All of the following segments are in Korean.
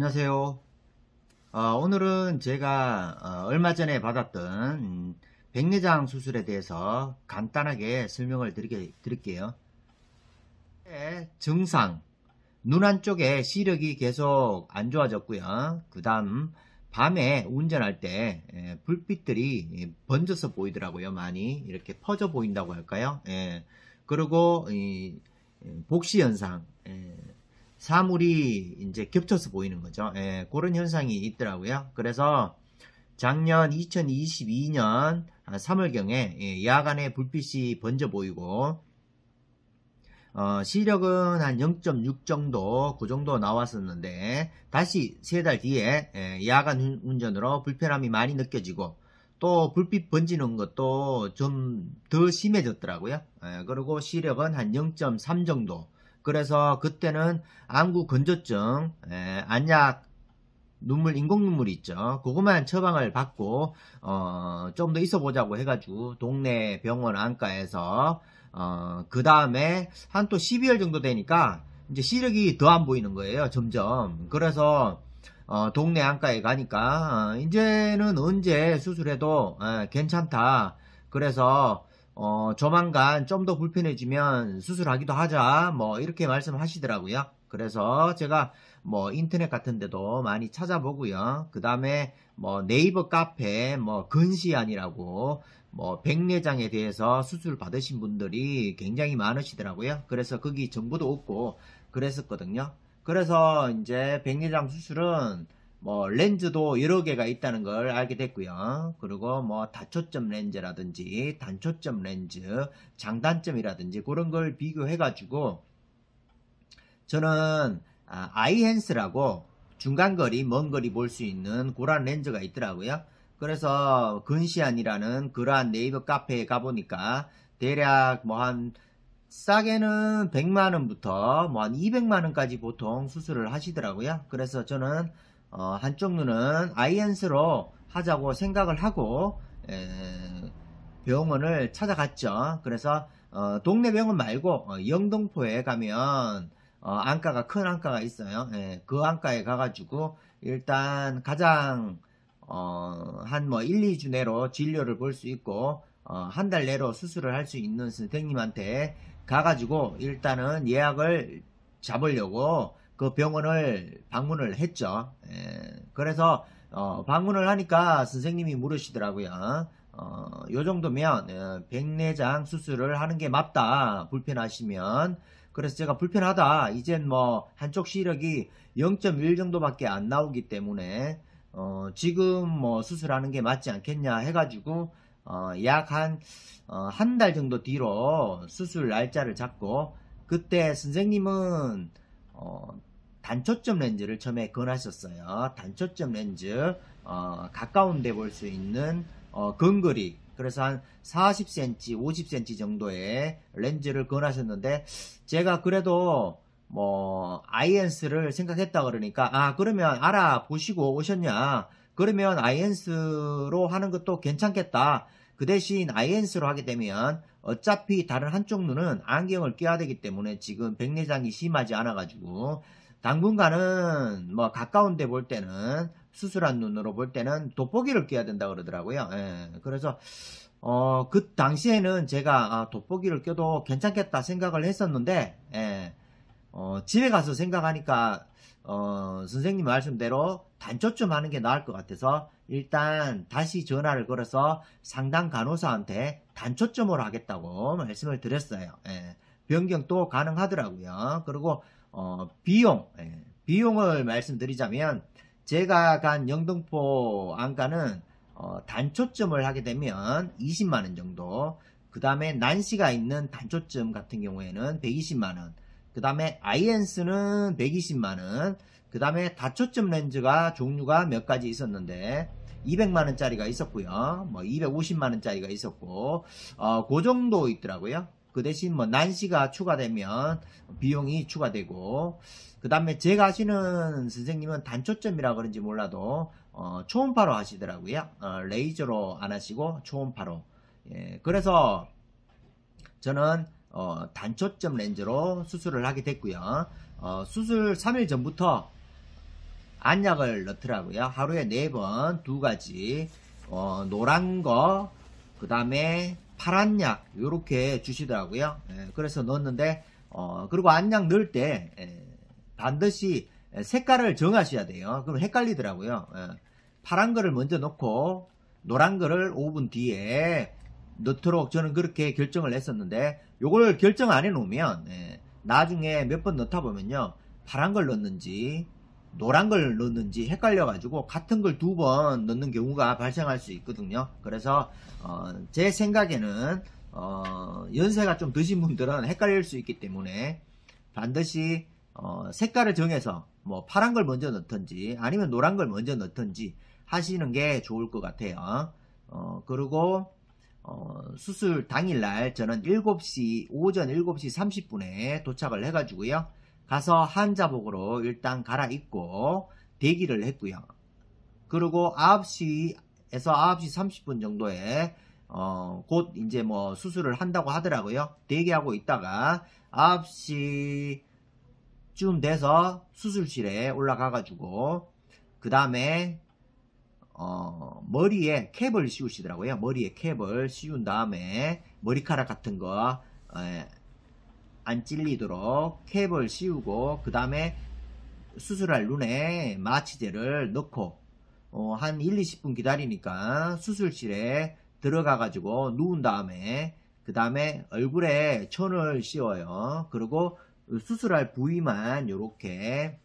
안녕하세요. 오늘은 제가 얼마 전에 받았던 백내장 수술에 대해서 간단하게 설명을 드릴게요. 증상, 눈 안쪽에 시력이 계속 안 좋아졌고요. 그 다음 밤에 운전할 때 불빛들이 번져서 보이더라고요. 많이 이렇게 퍼져 보인다고 할까요? 그리고 복시 현상, 사물이 이제 겹쳐서 보이는 거죠. 그런 현상이 있더라고요. 그래서 작년 2022년 3월경에 야간에 불빛이 번져 보이고 시력은 한 0.6 정도 그 정도 나왔었는데 다시 3달 뒤에 야간 운전으로 불편함이 많이 느껴지고 또 불빛 번지는 것도 좀 더 심해졌더라고요. 그리고 시력은 한 0.3 정도. 그래서 그때는 안구 건조증, 안약 인공 눈물 있죠. 그것만 처방을 받고 좀 더 있어 보자고 해가지고 동네 병원 안과에서 그 다음에 한 또 12월 정도 되니까 이제 시력이 더 안 보이는 거예요. 점점. 그래서 동네 안과에 가니까 이제는 언제 수술해도 괜찮다. 그래서 조만간 좀 더 불편해지면 수술하기도 하자 뭐 이렇게 말씀하시더라고요. 그래서 제가 뭐 인터넷 같은 데도 많이 찾아보고요. 그 다음에 뭐 네이버 카페 뭐 근시안이라고 뭐 백내장에 대해서 수술 받으신 분들이 굉장히 많으시더라고요. 그래서 거기 정보도 얻고 그랬었거든요. 그래서 이제 백내장 수술은 뭐 렌즈도 여러 개가 있다는 걸 알게 됐고요. 그리고 뭐 다초점 렌즈라든지 단초점 렌즈, 장단점이라든지 그런 걸 비교해 가지고 저는 아이핸스라고 중간거리, 먼거리 볼 수 있는 그런 렌즈가 있더라고요. 그래서 근시안이라는 그러한 네이버 카페에 가보니까 대략 뭐 한 싸게는 100만원부터 뭐 한 200만원까지 보통 수술을 하시더라고요. 그래서 저는 한쪽 눈은 아이앤스로 하자고 생각을 하고 병원을 찾아갔죠. 그래서 동네 병원 말고 영등포에 가면 안과가 큰 안과가 있어요. 그 안과에 가가지고 일단 가장 한 뭐 1, 2주 내로 진료를 볼 수 있고 한 달 내로 수술을 할 수 있는 선생님한테 가가지고 일단은 예약을 잡으려고 그 병원을 방문을 했죠. 그래서 방문을 하니까 선생님이 물으시더라고요. 요 정도면 백내장 수술을 하는 게 맞다. 불편하시면. 그래서 제가 불편하다. 이젠 뭐 한쪽 시력이 0.1 정도밖에 안 나오기 때문에 지금 뭐 수술하는 게 맞지 않겠냐 해가지고 약 한 달 정도 뒤로 수술 날짜를 잡고 그때 선생님은 단초점 렌즈를 처음에 권하셨어요. 단초점 렌즈 가까운 데 볼 수 있는 근거리, 그래서 한 40cm, 50cm 정도의 렌즈를 권하셨는데 제가 그래도 뭐 아이앤스를 생각했다 그러니까 그러면 알아보시고 오셨냐, 그러면 아이앤스로 하는 것도 괜찮겠다. 그 대신 아이앤스로 하게 되면 어차피 다른 한쪽 눈은 안경을 껴야 되기 때문에 지금 백내장이 심하지 않아 가지고 당분간은 뭐 가까운 데 볼 때는 수술한 눈으로 볼 때는 돋보기를 껴야 된다 그러더라고요. 그래서 그 당시에는 제가 돋보기를 껴도 괜찮겠다 생각을 했었는데 집에 가서 생각하니까 선생님 말씀대로 단초점 하는 게 나을 것 같아서 일단 다시 전화를 걸어서 상담 간호사한테 단초점으로 하겠다고 말씀을 드렸어요. 변경도 가능하더라고요. 그리고 비용을 말씀드리자면 제가 간 영등포 안과는 단초점을 하게 되면 20만원 정도, 그 다음에 난시가 있는 단초점 같은 경우에는 120만원, 그 다음에 아이앤스는 120만원, 그 다음에 다초점 렌즈가 종류가 몇 가지 있었는데 200만원짜리가 있었고요, 뭐 250만원짜리가 있었고 그 정도 있더라고요. 그 대신 뭐 난시가 추가되면 비용이 추가되고, 그 다음에 제가 하시는 선생님은 단초점이라 그런지 몰라도 초음파로 하시더라고요. 레이저로 안 하시고 초음파로. 그래서 저는 단초점 렌즈로 수술을 하게 됐고요. 수술 3일 전부터 안약을 넣더라고요. 하루에 4번 2가지 노란 거 그 다음에 파란 약 요렇게 주시더라고요. 그래서 넣었는데 그리고 안약 넣을 때 반드시 색깔을 정하셔야 돼요. 그럼 헷갈리더라고요. 파란 거를 먼저 넣고 노란 거를 5분 뒤에 넣도록 저는 그렇게 결정을 했었는데, 요걸 결정 안 해놓으면 나중에 몇 번 넣다 보면요, 파란 걸 넣는지 노란 걸 넣는지 헷갈려가지고 같은 걸 2번 넣는 경우가 발생할 수 있거든요. 그래서 제 생각에는 연세가 좀 드신 분들은 헷갈릴 수 있기 때문에 반드시 색깔을 정해서 뭐 파란 걸 먼저 넣든지 아니면 노란 걸 먼저 넣든지 하시는 게 좋을 것 같아요. 그리고 수술 당일날 저는 오전 7시 30분에 도착을 해가지고요. 가서 환자복으로 일단 갈아입고 대기를 했고요. 그리고 9시에서 9시 30분 정도에 곧 이제 뭐 수술을 한다고 하더라고요. 대기하고 있다가 9시쯤 돼서 수술실에 올라가가지고 그 다음에 머리에 캡을 씌우시더라고요. 머리에 캡을 씌운 다음에 머리카락 같은 거 안 찔리도록 캡을 씌우고 그 다음에 수술할 눈에 마취제를 넣고 한 1, 20분 기다리니까 수술실에 들어가 가지고 누운 다음에 그 다음에 얼굴에 천을 씌워요. 그리고 수술할 부위만 요렇게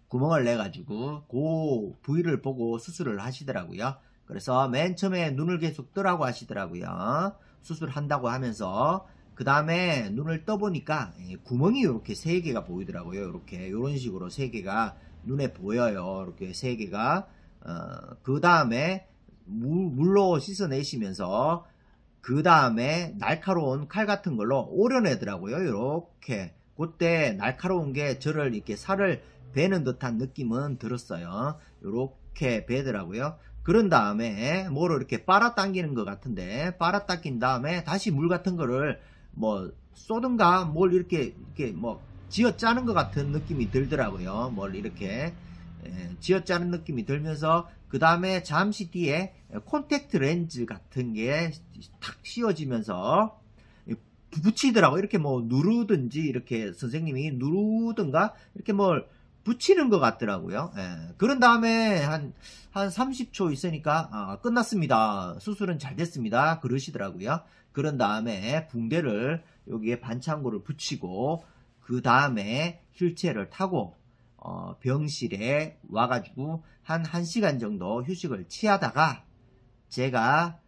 구멍을 내 가지고 그 부위를 보고 수술을 하시더라고요. 그래서 맨 처음에 눈을 계속 뜨라고 하시더라고요. 수술한다고 하면서. 그 다음에 눈을 떠보니까 구멍이 이렇게 3개가 보이더라고요. 이렇게 이런 식으로 3개가 눈에 보여요. 이렇게 3개가. 그 다음에 물로 씻어내시면서 그 다음에 날카로운 칼 같은 걸로 오려내더라고요. 이렇게. 그때 날카로운 게 저를 이렇게 살을 베는 듯한 느낌은 들었어요. 이렇게 베더라고요. 그런 다음에 뭐를 이렇게 빨아당기는 것 같은데, 빨아당긴 다음에 다시 물 같은 거를 뭐 쏘든가 뭘 이렇게 뭐 쥐어짜는 것 같은 느낌이 들더라고요. 뭘 이렇게 쥐어짜는 느낌이 들면서 그 다음에 잠시 뒤에 콘택트 렌즈 같은 게 탁 씌워지면서 붙이더라고요. 이렇게 뭐 누르든지 이렇게 선생님이 누르든가 이렇게 뭘 붙이는 것 같더라고요. 그런 다음에 한 30초 있으니까 끝났습니다. 수술은 잘 됐습니다. 그러시더라고요. 그런 다음에 붕대를 여기에 반창고를 붙이고 그 다음에 휠체어를 타고 병실에 와가지고 한 1시간 정도 휴식을 취하다가 제가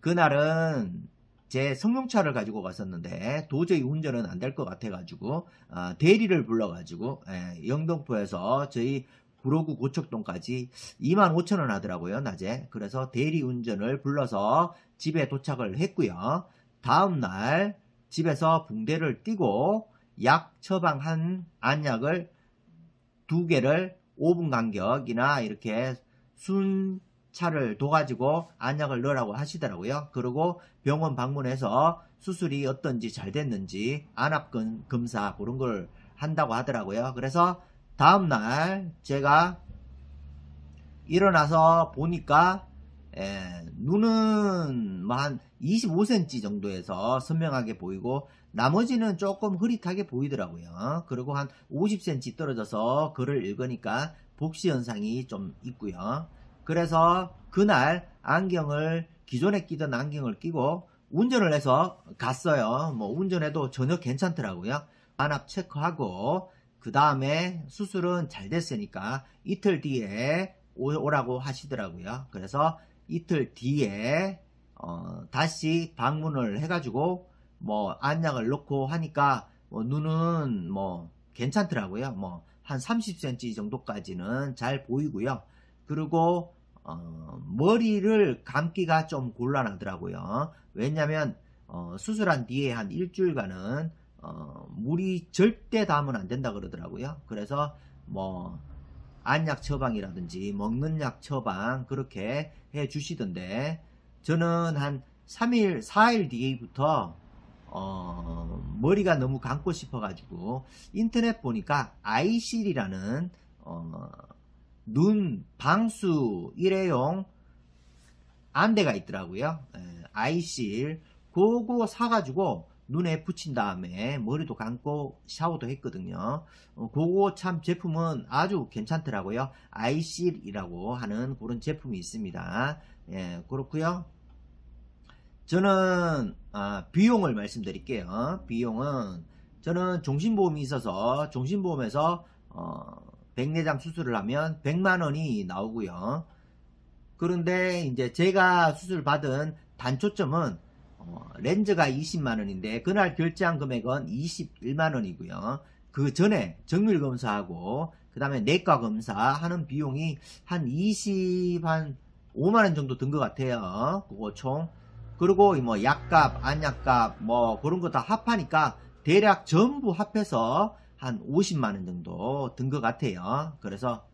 그날은 제 승용차를 가지고 갔었는데 도저히 운전은 안 될 것 같아가지고 대리를 불러가지고 영등포에서 저희 구로구 고척동까지 25,000원 하더라고요, 낮에. 그래서 대리 운전을 불러서 집에 도착을 했고요. 다음날 집에서 붕대를 띄고 약 처방한 안약을 2개를 5분 간격이나 이렇게 순차를 둬가지고 안약을 넣으라고 하시더라고요. 그리고 병원 방문해서 수술이 어떤지 잘 됐는지 안압 검사 그런 걸 한다고 하더라고요. 그래서 다음날 제가 일어나서 보니까 눈은 뭐 한 25cm 정도에서 선명하게 보이고 나머지는 조금 흐릿하게 보이더라고요. 그리고 한 50cm 떨어져서 글을 읽으니까 복시 현상이 좀 있고요. 그래서 그날 안경을 기존에 끼던 안경을 끼고 운전을 해서 갔어요. 뭐 운전해도 전혀 괜찮더라고요. 안압 체크하고 그 다음에 수술은 잘 됐으니까 이틀 뒤에 오라고 하시더라고요. 그래서 이틀 뒤에 다시 방문을 해가지고 뭐 안약을 넣고 하니까 눈은 뭐 괜찮더라고요. 뭐 한 30cm 정도까지는 잘 보이고요. 그리고 머리를 감기가 좀 곤란하더라고요. 왜냐면 수술한 뒤에 한 일주일간은 물이 절대 닿으면 안 된다 그러더라고요. 그래서 뭐 안약 처방이라든지 먹는 약 처방 그렇게 해 주시던데 저는 한 3일 4일 뒤부터 머리가 너무 감고 싶어가지고 인터넷 보니까 아이실이라는 눈 방수 일회용 안대가 있더라고요. 아이실 그거 사가지고 눈에 붙인 다음에 머리도 감고 샤워도 했거든요. 그거 참 제품은 아주 괜찮더라고요. 아이실이라고 하는 그런 제품이 있습니다. 예, 그렇고요. 저는 비용을 말씀드릴게요. 비용은 저는 종신보험이 있어서 종신보험에서 백내장 수술을 하면 100만원이 나오고요. 그런데 이제 제가 수술 받은 단초점은 렌즈가 20만원인데 그날 결제한 금액은 21만원이고요. 그 전에 정밀 검사하고 그 다음에 내과 검사 하는 비용이 한 5만원 정도 든 것 같아요. 그거 총. 그리고 뭐 약값, 안약값 뭐 그런 거 다 합하니까 대략 전부 합해서 한 50만원 정도 든 것 같아요. 그래서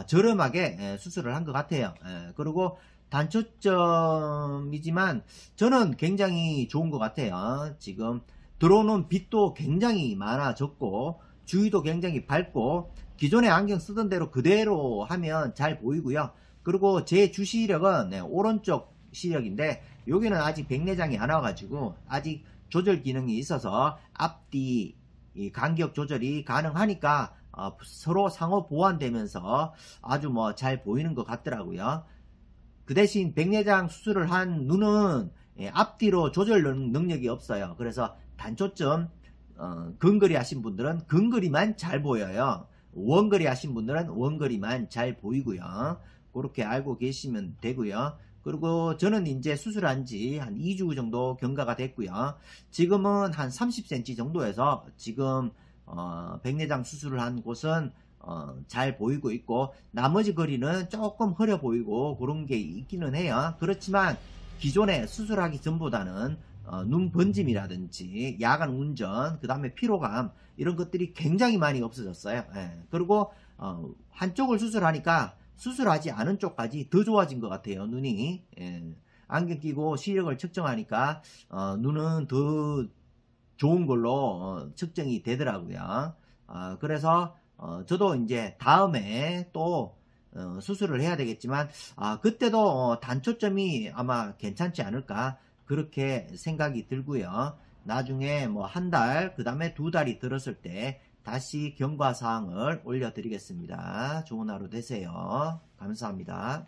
저렴하게 수술을 한 것 같아요. 그리고 단초점이지만 저는 굉장히 좋은 것 같아요. 지금 들어오는 빛도 굉장히 많아졌고 주위도 굉장히 밝고 기존에 안경 쓰던 대로 그대로 하면 잘 보이고요. 그리고 제 주시력은 오른쪽 시력인데 여기는 아직 백내장이 안 와가지고 아직 조절 기능이 있어서 앞뒤 간격 조절이 가능하니까 서로 상호 보완되면서 아주 뭐 잘 보이는 것 같더라고요. 그 대신 백내장 수술을 한 눈은 앞뒤로 조절 능력이 없어요. 그래서 단초점 근거리 하신 분들은 근거리만 잘 보여요. 원거리 하신 분들은 원거리만 잘 보이고요. 그렇게 알고 계시면 되고요. 그리고 저는 이제 수술한 지 한 2주 정도 경과가 됐고요. 지금은 한 30cm 정도에서 지금 백내장 수술을 한 곳은 잘 보이고 있고 나머지 거리는 조금 흐려 보이고 그런 게 있기는 해요. 그렇지만 기존에 수술하기 전보다는 눈 번짐이라든지 야간 운전 그 다음에 피로감 이런 것들이 굉장히 많이 없어졌어요. 그리고 한쪽을 수술하니까 수술하지 않은 쪽까지 더 좋아진 것 같아요. 눈이 안경 끼고 시력을 측정하니까 눈은 더 좋은 걸로 측정이 되더라고요. 그래서 저도 이제 다음에 또 수술을 해야 되겠지만 그때도 단초점이 아마 괜찮지 않을까 그렇게 생각이 들고요. 나중에 뭐 한 달, 그 다음에 2달이 들었을 때 다시 경과사항을 올려드리겠습니다. 좋은 하루 되세요. 감사합니다.